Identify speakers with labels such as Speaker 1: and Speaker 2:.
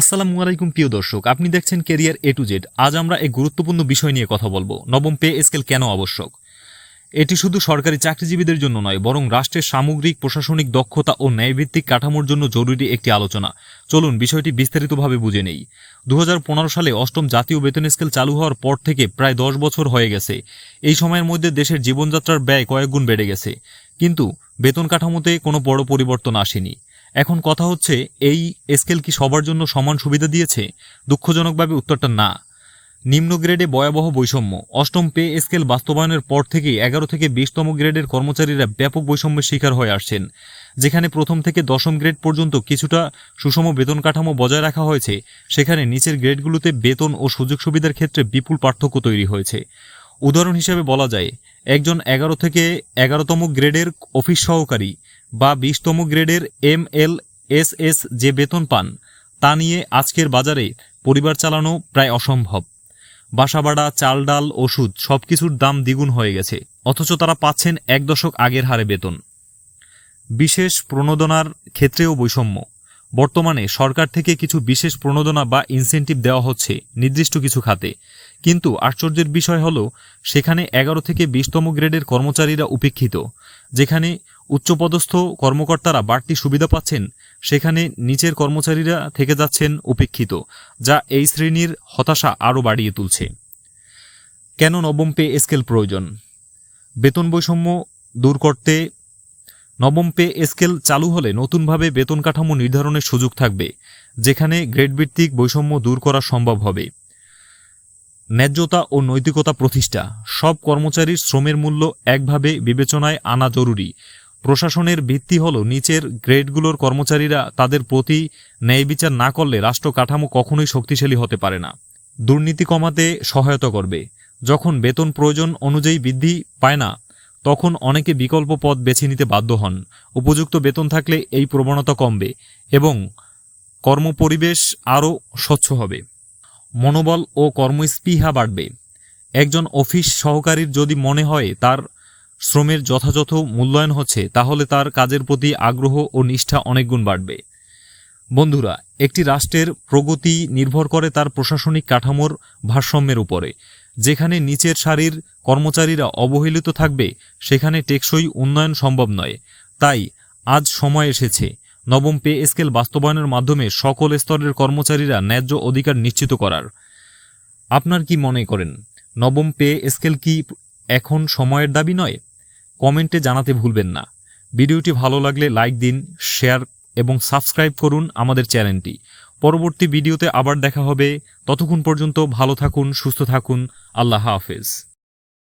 Speaker 1: আসসালামু আলাইকুম প্রিয় দর্শক, আপনি দেখছেন ক্যারিয়ার এ টু জেড। আজ আমরা এক গুরুত্বপূর্ণ বিষয় নিয়ে কথা বলবো, নবম পে স্কেল কেন আবশ্যক। এটি শুধু সরকারি চাকরিজীবীদের জন্য নয়, বরং রাষ্ট্রের সামগ্রিক প্রশাসনিক দক্ষতা ও ন্যায়ভিত্তিক কাঠামোর জন্য জরুরি একটি আলোচনা। চলুন বিষয়টি বিস্তারিতভাবে বুঝে নেই। 2015 সালে অষ্টম জাতীয় বেতন স্কেল চালু হওয়ার পর থেকে প্রায় 10 বছর হয়ে গেছে। এই সময়ের মধ্যে দেশের জীবনযাত্রার ব্যয় কয়েক গুণ বেড়ে গেছে, কিন্তু বেতন কাঠামোতে কোনো বড় পরিবর্তন আসেনি। এখন কথা হচ্ছে, এই স্কেল কি সবার জন্য সমান সুবিধা দিয়েছে? দুঃখজনকভাবে উত্তরটা না। নিম্ন গ্রেডে ভয়াবহ বৈষম্য। অষ্টম পে স্কেল বাস্তবায়নের পর থেকেই 11 থেকে 20তম গ্রেডের কর্মচারীরা ব্যাপক বৈষম্যের শিকার হয়ে আসছেন। যেখানে প্রথম থেকে দশম গ্রেড পর্যন্ত কিছুটা সুষম বেতন কাঠামো বজায় রাখা হয়েছে, সেখানে নিচের গ্রেডগুলোতে বেতন ও সুযোগ সুবিধার ক্ষেত্রে বিপুল পার্থক্য তৈরি হয়েছে। উদাহরণ হিসেবে বলা যায়, একজন 11 থেকে 11তম গ্রেডের অফিস সহকারী বা 20তম গ্রেডের MLSS যে বেতন পান, তা নিয়ে আজকের বাজারে পরিবার চালানো প্রায় অসম্ভব। বাসা ভাড়া, চাল ডাল, ওষুধ সবকিছুর দাম দ্বিগুণ হয়ে গেছে, অথচ তারা পাচ্ছেন 1 দশক আগের হারে বেতন। বিশেষ প্রণোদনার ক্ষেত্রেও বৈষম্য। বর্তমানে সরকার থেকে কিছু বিশেষ প্রণোদনা বা ইনসেন্টিভ দেওয়া হচ্ছে নির্দিষ্ট কিছু খাতে, কিন্তু আশ্চর্যের বিষয় হলো সেখানে 11 থেকে 20তম গ্রেডের কর্মচারীরা উপেক্ষিত। যেখানে উচ্চপদস্থ কর্মকর্তারা বাড়তি সুবিধা পাচ্ছেন, সেখানে নিচের কর্মচারীরা থেকে যাচ্ছেন উপেক্ষিত, যা এই শ্রেণীর হতাশা আরও বাড়িয়ে তুলছে। কেন নবম পে স্কেল প্রয়োজন? বেতন বৈষম্য দূর করতে নবম পে স্কেল চালু হলে নতুনভাবে বেতন কাঠামো নির্ধারণের সুযোগ থাকবে, যেখানে গ্রেডভিত্তিক বৈষম্য দূর করা সম্ভব হবে। ন্যায্যতা ও নৈতিকতা প্রতিষ্ঠা। সব কর্মচারীর শ্রমের মূল্য একভাবে বিবেচনায় আনা জরুরি। প্রশাসনের ভিত্তি হল নিচের গ্রেডগুলোর কর্মচারীরা তাদের প্রতি ন্যায় বিচার না করলে রাষ্ট্র কাঠামো কখনোই শক্তিশালী হতে পারে না। দুর্নীতি কমাতে সহায়তা করবে। যখন বেতন প্রয়োজন অনুযায়ী বৃদ্ধি পায় না, তখন অনেকে বিকল্প পথ বেছে নিতে বাধ্য হন। উপযুক্ত বেতন থাকলে এই প্রবণতা কমবে এবং কর্মপরিবেশ আরও স্বচ্ছ হবে। মনোবল ও কর্মস্পৃহা বাড়বে। একজন অফিস সহকারীর যদি মনে হয় তার শ্রমের যথাযথ মূল্যায়ন হচ্ছে, তাহলে তার কাজের প্রতি আগ্রহ ও নিষ্ঠা অনেক গুণ বাড়বে। বন্ধুরা, একটি রাষ্ট্রের প্রগতি নির্ভর করে তার প্রশাসনিক কাঠামোর ভারসাম্যের উপরে। যেখানে নিচের সারির কর্মচারীরা অবহেলিত থাকবে, সেখানে টেকসই উন্নয়ন সম্ভব নয়। তাই আজ সময় এসেছে নবম পে স্কেল বাস্তবায়নের মাধ্যমে সকল স্তরের কর্মচারীরা ন্যায্য অধিকার নিশ্চিত করার। আপনার কি মনে করেন, নবম পে স্কেল কি এখন সময়ের দাবি নয়? কমেন্টে জানাতে ভুলবেন না। ভিডিওটি ভালো লাগলে লাইক দিন, শেয়ার এবং সাবস্ক্রাইব করুন আমাদের চ্যানেলটি। পরবর্তী ভিডিওতে আবার দেখা হবে। ততক্ষণ পর্যন্ত ভালো থাকুন, সুস্থ থাকুন। আল্লাহ হাফেজ।